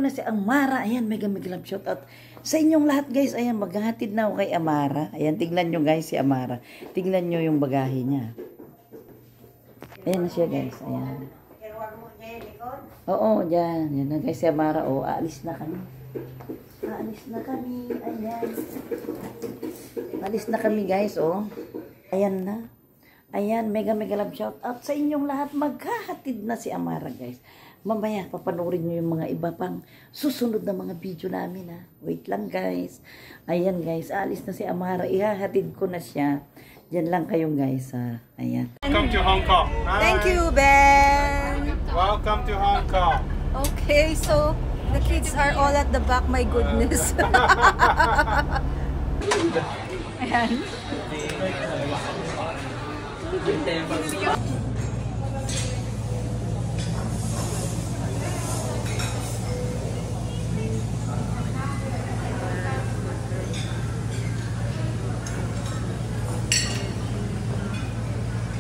ko na si Amara. Ayan, mega love shout out sa inyong lahat guys. Ayan, maghahatid na ako kay Amara. Ayan, tignan nyo guys si Amara. Tignan nyo yung bagahe niya. Ayan na siya guys. Ayan. Oo, dyan. Yan na guys si Amara. O, aalis na kami. Aalis na kami. Ayan. Aalis na kami guys. O. Ayan na. Ayan, mega love shout out sa inyong lahat. Maghahatid na si Amara guys. Mamaya, papanoorin nyo yung mga iba pang susunod na mga video namin ha. Wait lang guys. Ayan guys, alis na si Amara. Ihahatid ko na siya. Diyan lang kayong guys ha. Ayan. Welcome to Hong Kong. Hi. Thank you, Ben. Welcome to Hong Kong. Okay, so the kids are all at the back. My goodness. Ayan.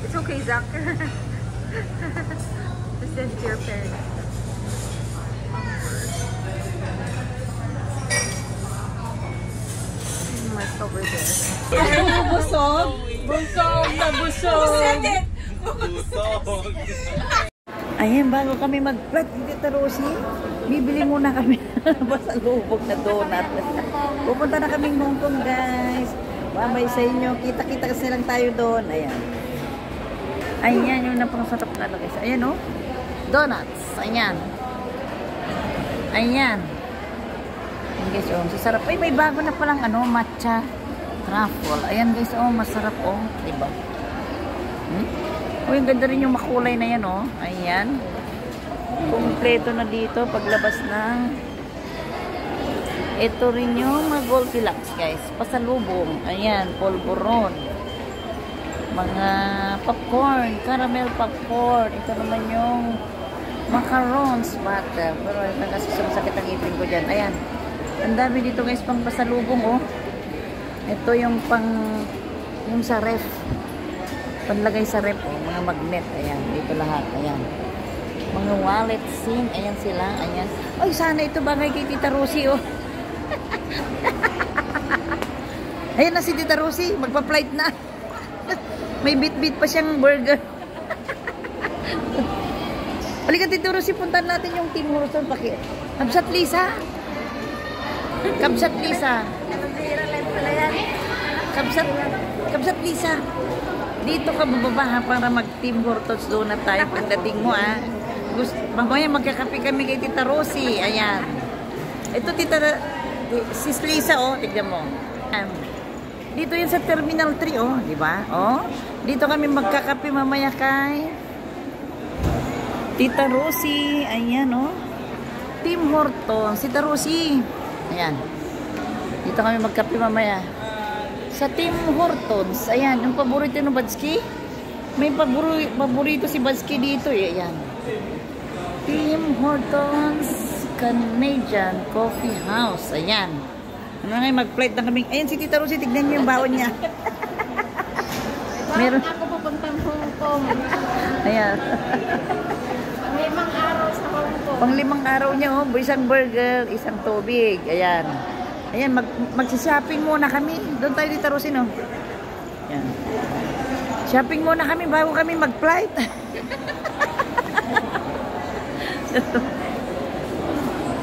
It's okay, Zach. This is your parents. What's over there? Busog? Busog na busog! Ayan, bago kami mag-flight, Tita Rosie, bibili muna kami pasalubog na donut. Pupunta na kaming Hong Kong, guys. Babay sa inyo. Kita-kita kasi lang tayo doon. Ayan. Ayan, yung napakasarap na guys. Ayan, oh. Donuts. Ayan. Ayan. Guys, oh, sasarap. Ay, may bago na palang, matcha truffle. Ayan, guys, oh, masarap, oh. Diba? Oh, yung ganda rin yung makulay na yan, oh. Ayan. Kompleto na dito paglabas ng ito rin yung mga Goldilocks, guys. Pasalubong. Ayan, polvoron. Mga popcorn, caramel popcorn. Ito naman yung macarons butter. Pero ito kasi sumasakit ang ipin ko dyan. Ayan. Ang dami dito, guys, pang pasalubong, oh. Ito yung yung sa ref. Panlagay sa ref, oh, mga magnet. Ayan, dito lahat. Ayan. Mga wallet, SIM. Ayan sila. Ayan. Ay, sana ito bagay kay Tita Rosie, oh. Ayan na si Tita Rosie. Magpa-flight na. May bit-bit pa siyang burger. Halika, Tita Rosie, puntahan natin yung Tim Hortons. Kabsat Lisa. Kabsat Lisa. Kabsat Lisa. Dito ka bababa ha, para mag-Tim Hortons donut tayo pagdating mo ha. Mamaya magkakape kami kay Tita Rosie. Ayan. Ito Sis Lisa, oh, tignan mo. Dito yan sa Terminal 3, oh, di ba? Oh, dito kami magkakape mamaya kay Tita Rosie. Ayan, oh. Tim Hortons, Tita Rosie. Ayan. Dito kami magkape mamaya sa Tim Hortons. Ayan, yung paborito ng Badski. May paborito si Badski dito, eh. Ayan. Tim Hortons Canadian Coffee House. Ayan. Ano nga, mag-flight na kami. Ayan si Tita Rosie, tignan niyo yung baon niya. Meron ako pupuntang Hong Kong. Ayan. Pang-5 araw sa Hong Kong. Pang-5 araw niya, oh. Isang burger, isang tubig. Ayan. Ayan, mag-shopping muna kami. Doon tayo, Tita Rosie, no? Ayan. Shopping muna kami bago kami mag-flight.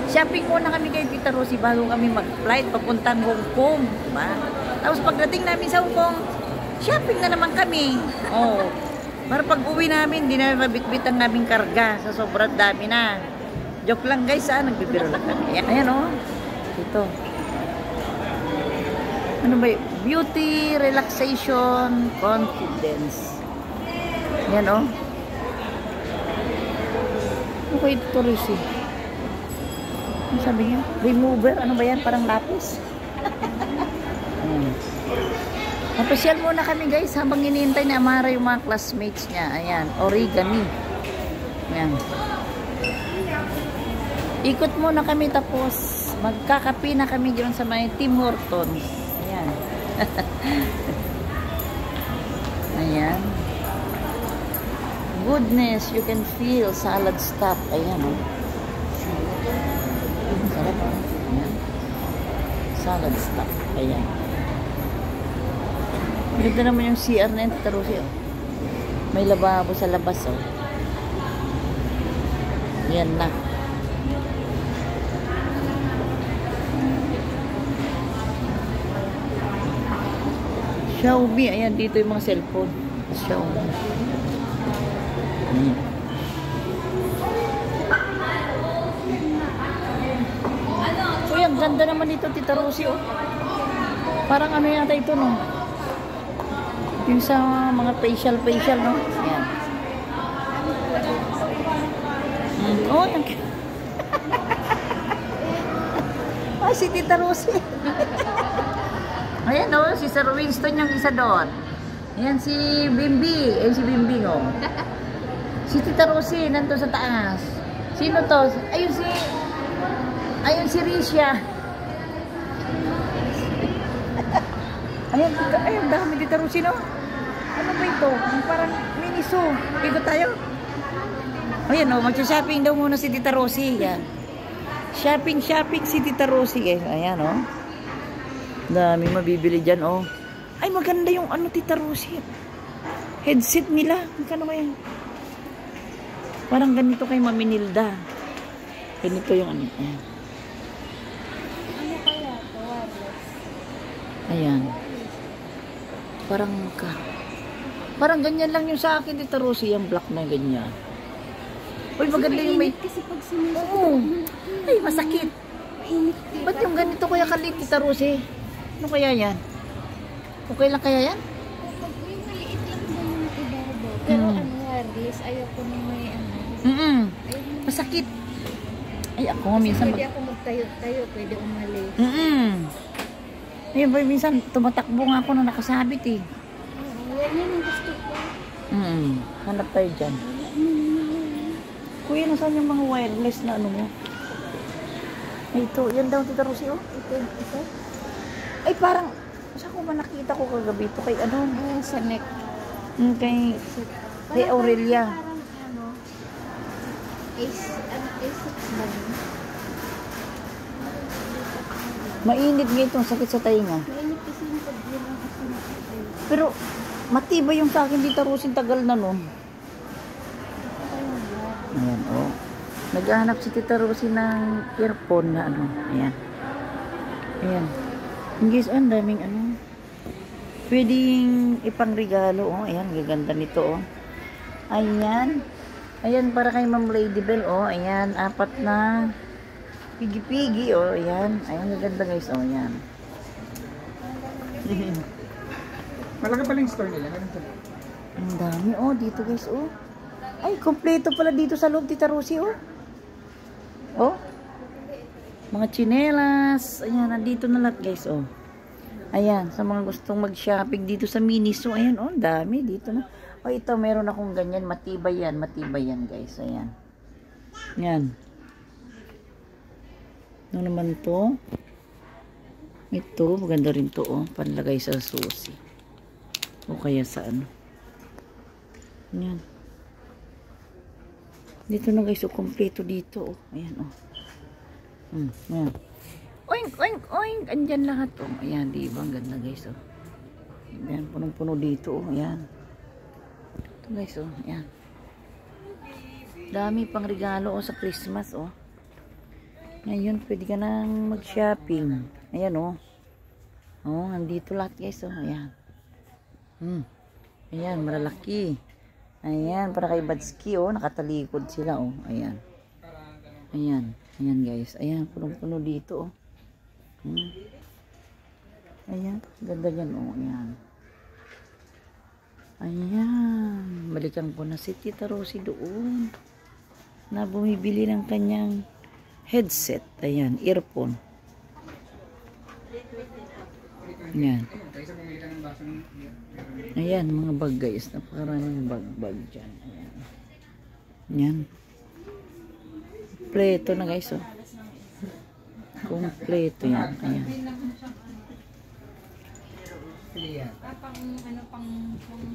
Shopping muna kami kay Tita Rosie bago kami mag-flight papuntang Hong Kong, diba? Tapos pagdating namin sa Hong Kong, shopping na naman kami. Oh. Para pag-uwi namin, hindi na mabitbit ang naming karga sa sobrang dami na. Joke lang guys, nagbibiro lang kami. Ayan, oh. Ito. Ano ba yun? Beauty, relaxation, confidence. Ayan, oh. Ano kayo Tita Rosie? Ano sabi niya? Remover? Ano ba yan? Parang lapis. Papasyal muna kami guys habang hinihintay ni Amara yung mga classmates niya. Ayan. Origami. Ayan. Ikot muna kami tapos magkakapi na kami dyan sa may Tim Hortons. Ayan. Ayan. Goodness, you can feel salad stuff. Ayan, oh. Sarap. Ayan. Salad stock. Ayan. Ganda naman yung CR na yun, Tita Rosie. Oh. May lababo sa labas. Oh. Yan na. Xiaomi. Ayan, dito yung mga cellphone. Xiaomi. Ayan. Uy, ang ganda naman dito, Tita Rosie. Oh. Parang ano yata ito, no? Yung sa mga facial, no? Ayan. Oh, ay, si Tita Rosie. Ayan, oh, si Sir Winston yung isa doon. Ayan, si Bimbi. Ayan, si Bimbi, oh. Si Tita Rosie, nandun sa taas. Sino to? Ayun si Risha. Ayan, dami Tita Rosie, no? Ano ba ito? Parang miniso. Ikot tayo. Ayan, oh, magsha-shopping daw muna si Tita Rosie. Yan. Shopping si Tita Rosie, guys. Ayan, oh. Dami mabibili dyan, oh. Ay, maganda yung ano, Tita Rosie. Headset nila. Magkano ba yan? Parang ganito kay Mami Nilda. Ganito yung ano. Ayan. Ano kaya ito? Wireless? Ayan. Parang ganyan lang yung sa akin, Tita Rosie. Yung black na ganyan. Uy, maganda yung may... Kasi pag sinusunod. Oo. Ay, masakit. Mainit. Ba't yung ganito kaya kalit, Tita Rosie? Ano kaya yan? Okay lang kaya yan? Pag yung maliit lang ba yung ibabaw? Pero ano, wireless, ayoko nung may ano. Masakit. Ay, ako nga minsan... Pwede ako magtayo-tayo, pwede umalis. Ayun ba, minsan tumatakbo nga ako na nakasabit eh. Oo, yan yung gusto ko. Hanap tayo dyan. Kuya, nasaan yung mga wireless na ano mo? Ay, ito. Yan daw, Tita Rosie, oh. Ito. Ay, parang... Saan ko ba nakita ko kagabi ito? Kay ano? Sa neck. Kay Aurelia. Parang ano, ace ba yun? Mainit nga itong sakit sa tainga. Mainit kasi yung pag yun ang ako nakatayo. Pero, matibay yung sa akin, Tita Rosie, tagal na nun. Ayan, oh. Naghahanap si Tita Rosie ng earphone na ano. Ayan. Ayan. Guys, ang daming ano. Pwedeng ipangregalo, oh. Ayan, gaganda nito, oh. Ayan. Ayan, para kay Ma'am Ladybell, oh. Ayan, 4 na pigi-pigi, oh. Ayan. Ayan, gaganda guys, oh. Ayan. Malaki pala yung store nila. Ganun sila. Ang dami, oh. Dito guys, oh. Ay, kompleto pala dito sa loob, Tita Rosie, oh. Oh. Mga tsinelas. Ayan, nandito na lahat, guys, oh. Ayan, sa mga gustong mag-shopping dito sa Miniso. Ayan, oh, dami dito na. Oh, ito, meron akong ganyan. Matibay yan, guys. Ayan. Ayan. Ano naman to? Ito, maganda rin to, oh. Panlagay sa susi. O kaya sa ano. Ayan. Dito na guys, so kompleto dito, oh. Ayan, oh. Ayan. Oink, oink, oink. Andyan lahat, oh. Ayan, di ba? Ang ganda guys, oh. Ayan, punong-puno dito, oh. Ayan. Ito guys, oh. Ayan. Dami pang regalo, oh, sa Christmas, oh. Ngayon, pwede ka nang mag-shopping. Ayan, oh. Oh, nandito lahat guys, oh. Ayan. Ayan, malalaki. Ayan, para kay Badski, oh. Nakatalikod sila, oh. Ayan. Ayan. Ayan, guys. Ayan, punong-puno dito, oh. Ayan. Ganda yan, oh. Ayan. Ayan. Balikan ko na si Tita Rosie doon. Na bumibili ng kanyang headset. Ayan, earphone. Ayan. Ayan, mga bag guys. Napakaraming bag dyan. Ayan. Ayan. Kompleto na guys, oh. Kompleto yan. Ayan. Pang ano, pang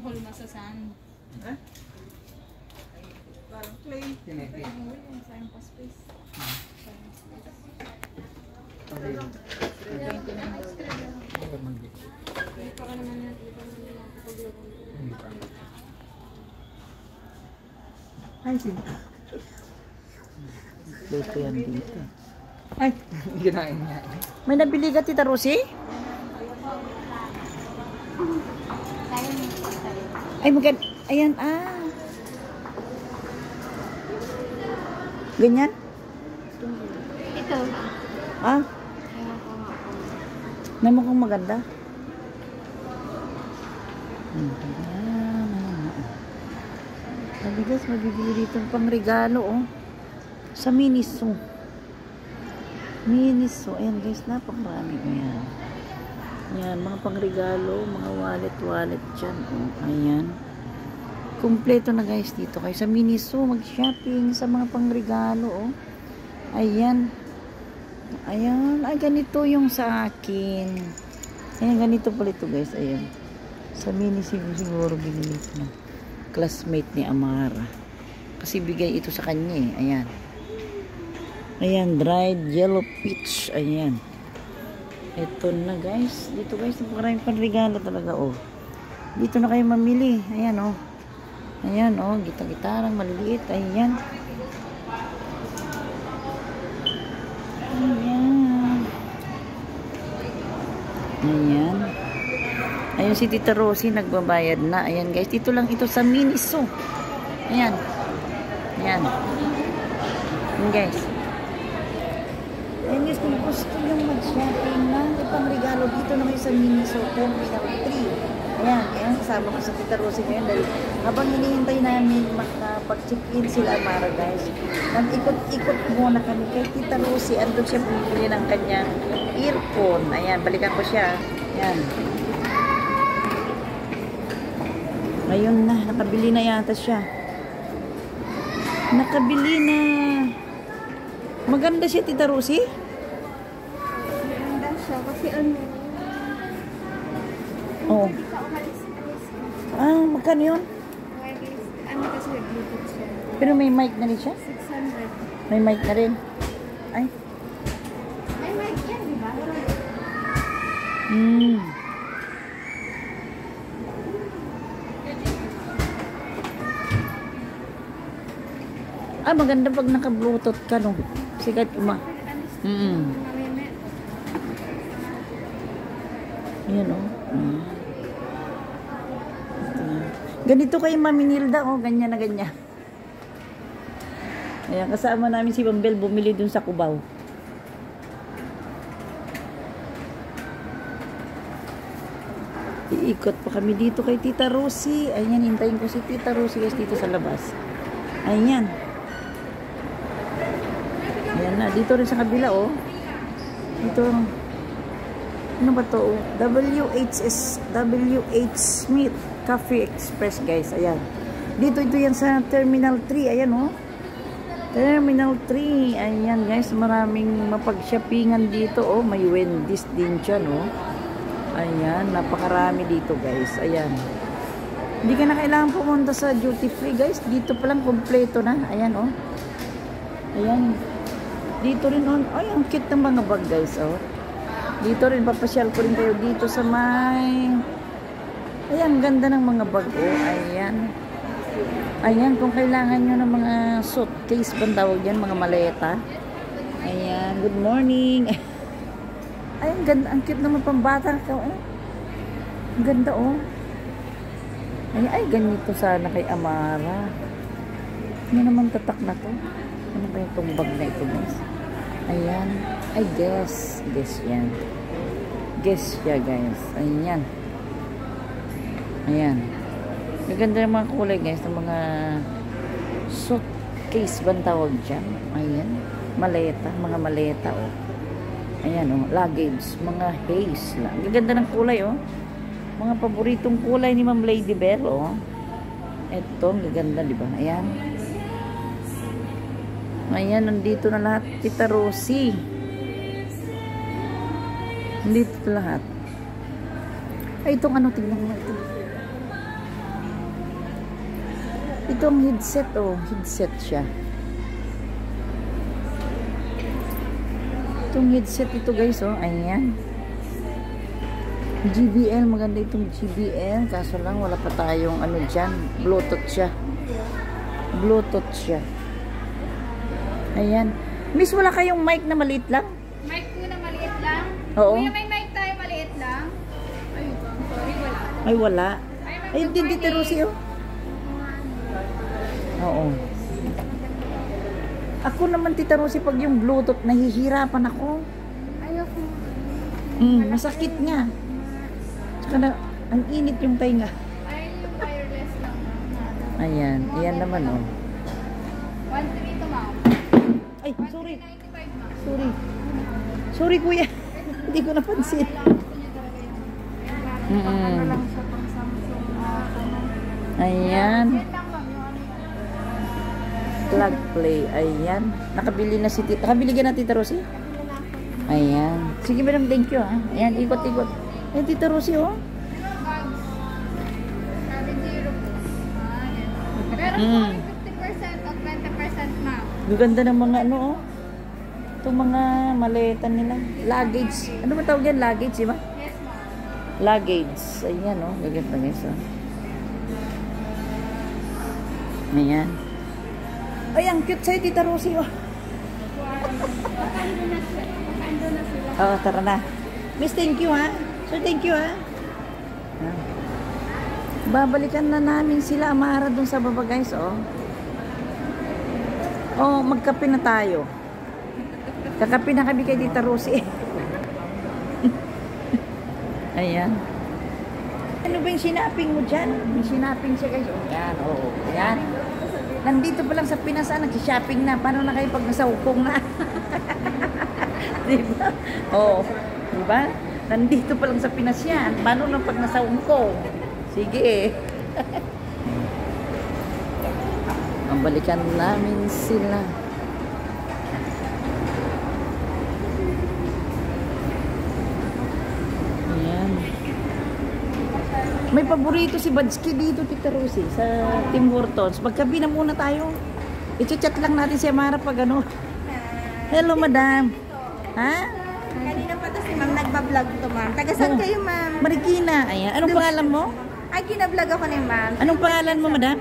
hulma sa sand. Parang clay. Pang hulma sa space. Ay, sige. Dito yan dito. Ay, ginain niya. May nabili ka, Tita Rosie? Ay, ayan, ganyan? Ito. Ah? Namukhang maganda. Sabi guys, mabibili dito pang regalo, oh. Sa Miniso. Miniso. Ayan guys, napakarami ko yan. Ayan, mga pangregalo, mga wallet dyan. Oh, ayan. Kompleto na guys dito kayo sa Miniso. Mag-shopping sa mga pangregalo, oh. Ayan. Ayan. Ay, ganito yung sa akin. Ayan, ganito pala ito guys. Ayan. Sa Miniso siguro binili ko na. Classmate ni Amara. Kasi bigay ito sa kanya eh. Ayan. Ayan, dried yellow peach. Ayan. Ito na guys. Dito guys, maraming panregalo talaga, oh. Dito na kayo mamili. Ayan, oh. Ayan, oh. Gita-gitarang maliliit. Ayan. Ayan. Ayan. Ayun si Tita Rosie nagbabayad na. Ayan guys, dito lang ito sa Miniso. Ayan. Ayan. Ayan guys. Ayan guys, kung gusto nyo mag-shopping ng ipang regalo dito na kayo sa Miniso Terminal 3. Ayan, ayan, kasama ko sa Tita Rosie ngayon dahil habang hinihintay namin makapag-check-in sila Amara guys, nag-ikot-ikot muna kami kay Tita Rosie. Andun siya bumili ng kanyang earphone. Ayan, balikan ko siya. Ayan. Ngayon na, nakabili na yata siya. Nakabili na. Maganda siya, Tita Rosie? Maganda siya kasi ano. Oo. Ah, magkano yun? Wireless. Ano kasi Bluetooth siya. Pero may mic na rin siya? 600. May mic na rin. Ay. May mic yan, di ba? Ah, maganda pag naka-bluetooth ka, no? Sigat uma. Ayan, oh. Ganito kay Mami Nilda, oh. Ganyan na ganyan. Ayan, kasama namin si Bambel bumili dun sa Cubao. Iikot pa kami dito kay Tita Rosie. Ayan, hintayin ko si Tita Rosie guys dito sa labas. Ayan. Ayan na. Dito rin sa kabila, oh. Dito. Ano ba to? WH Smith Coffee Express, guys. Ayan. Dito, ito yan sa Terminal 3. Ayan, oh. Terminal 3. Ayan, guys. Maraming mapag-shoppingan dito, oh. May Wendy's din dyan, oh. Ayan. Napakarami dito, guys. Ayan. Hindi ka na kailangan pumunta sa duty free, guys. Dito pa lang kompleto na. Ayan, oh. Ayan. Dito rin, oh. Ay, ang cute ng mga bag, guys, oh. Dito rin, papasyal ko rin kayo dito sa may... Ayan, ganda ng mga bag, oh. Ayan. Ayan, kung kailangan nyo ng mga suitcase, bang tawag yan, mga maleta. Ayan, good morning. Ay, ang ganda, ang cute naman pambata. Ang ganda, oh. Ay, ganito sana kay Amara. Ano naman tatak na to? Ano ba itong bag na ito, guys? Ayan. Ay, guess. Guess yan. Guess siya, guys. Ayan. Ayan. Maganda yung mga kulay, guys. Ng mga suitcase bang tawag dyan? Ayan. Maleta. Mga maleta, oh. Ayan, oh. Luggage. Mga haze lang. Gaganda ng kulay, oh. Mga paboritong kulay ni Ma'am Lady Bell, oh. Ito, gaganda, di ba? Ayan. Ayan, nandito na lahat. Tita Rosie. Nandito lahat. Ay, itong ano, tingnan mo ito. Itong headset, oh. Headset siya. itong headset ito guys, oh. Ayan. JBL, maganda itong JBL. Kaso lang, wala pa tayong ano dyan. Bluetooth siya. Bluetooth siya. Ayan. Miss, wala kayong mic na maliit lang? Mic po na maliit lang? Oo. Kuya, may mic tayo maliit lang? Ay, sorry, wala. Ay, wala. Ay, Ayun din dito, Rosie, oh. Oo. Ako naman, Tita Rosie, pag yung Bluetooth, nahihirapan ako. Ayoko. Masakit nga. Tsaka na, ang init yung tainga. Ay, yung wireless lang. Ayan. Ayan naman, oh. 1.3 to, ma'am. Ay, sorry. 95, ma'am. Sorry. Sorry, kuya. Hindi ko napansin. Ano lang siya pang Samsung. Ayan. Yan lang, ma'am. Yung ano. Plug play. Ayan. Nakabili na si Tita. Nakabili ka na, Tita Rosie? Ayan. Sige, madam. Thank you, ha. Ayan, ikot-ikot. Ayan, Tita Rosie, oh. Bags. 7-0 po. Pero Mm. kung 50% o 20%, ma'am. Gaganda ng mga ano, oh. Itong mga maleta nila. Luggage. Ano ba tawag yan? Luggage, di ba? Yes, ma'am. Luggage. Ayan, oh. Gaganda guys, oh. Ayan. Ay, ang cute sa'yo, Tita Rosie, oh. Pakando na sila. Oh, tara na. Miss, thank you, ha. Sir, thank you, ha. Ayan. Babalikan na namin sila, Amara, dun sa baba, guys, oh. Oh, magkape na tayo. Kakape na kami kay Tita Rosie. Ayan. Ano ba yung sinaping mo dyan? May sinaping siya, guys. Oh, ayan, oh. Ayan. Nandito pa lang sa Pinas, nagsishopping na. Paano na kayo pag nasa Hukong na? Diba? Oo. Diba? Nandito pa lang sa Pinas yan. Paano na pag nasa Hukong? Sige eh. Ang balikan namin sila. Ayan. May paborito si Badsky dito, Tita Rosie, sa Tim Hortons. Magkabi na muna tayo. I-chat lang natin si Amara pag ano. Hello, madam. Ha? Kanina pa to si ma'am, nagbablog to ma'am. Taga saan kayo ma'am? Marikina. Ayan. Anong pangalan mo? Ay, kinablog ako ni ma'am. Anong pangalan mo, madam?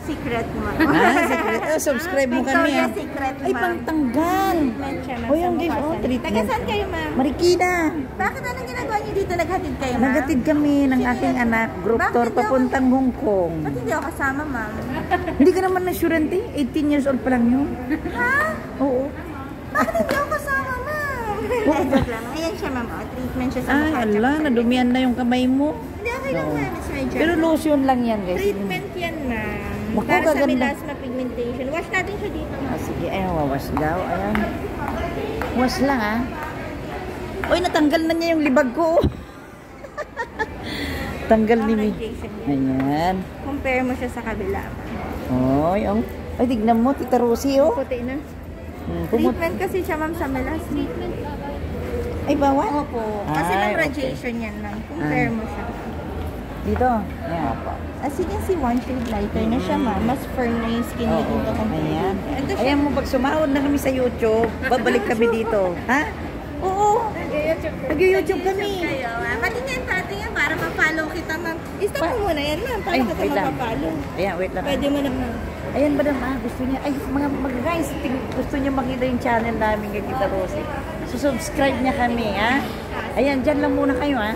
Secret ma'am. Secret. Subscribe mo kami. Victoria's Secret Ay, ma'am. pangtanggal. Treatment siya ma'am. O, yung sa guys, mukha, oh, sir. treatment. Taga saan kayo ma'am? Marikina. Bakit anong ginagawa niyo dito? Naghatid kayo ma'am? Nagatid kami ng aking anak, group Bakit tour hindi ako- papuntang Hong Kong. Ba't hindi ako kasama ma'am? Hindi ka naman na-surente? 18 years old pa lang yun. Ha? Oo. Bakit hindi ako kasama ma'am? Joke lang. Ayan siya ma'am. Oh, treatment siya sa Ay, mukha. ala, nadumihan na yung kamay mo. Hindi, okay lang Oo. ma'am. It's my job. Pero lotion lang yan, guys. Treatment yan ma'am. Naku, Para sa kaganda. melasma pigmentation. Wash natin siya dito ma'am. Ah, sige, ayun, wawash daw. Ayan. Wash lang, ah. Uy, natanggal na niya yung libag ko. Tanggal ni Mi. Radiation yan. Ayan. Compare mo siya sa kabila ma'am. Oy, ang... Ay, tignan mo, Tita Rosie, oh. Puti na. Pumut... Treatment kasi siya ma'am sa melasma. Treatment ba? Ay, bawal? Opo. Kasi Ay, ma'am okay. radiation yan ma'am. Compare mo siya. Dito. Ayan. As you can see, one shade lighter na siya ma'am. Mas firm na yung skin niya Oo. dito compare. Ayan. Ito siya. Ayan mo, pag sumahod na kami sa YouTube, babalik kami dito. Ha? Oo. Nag-YouTube kami. Kayo ma'am. Patingin para ma-follow kita ma'am. Stop mo muna yan ma'am. Para Ay, kita wait lang. ma-follow. Ayan, wait lang. Pwede mo na ma'am. Ayan, madam, gusto niya, ay, mga guys, gusto niya makita yung channel namin kay Tita Rosie. So, subscribe niya kami, ha? Ayan, dyan lang muna kayo, ha?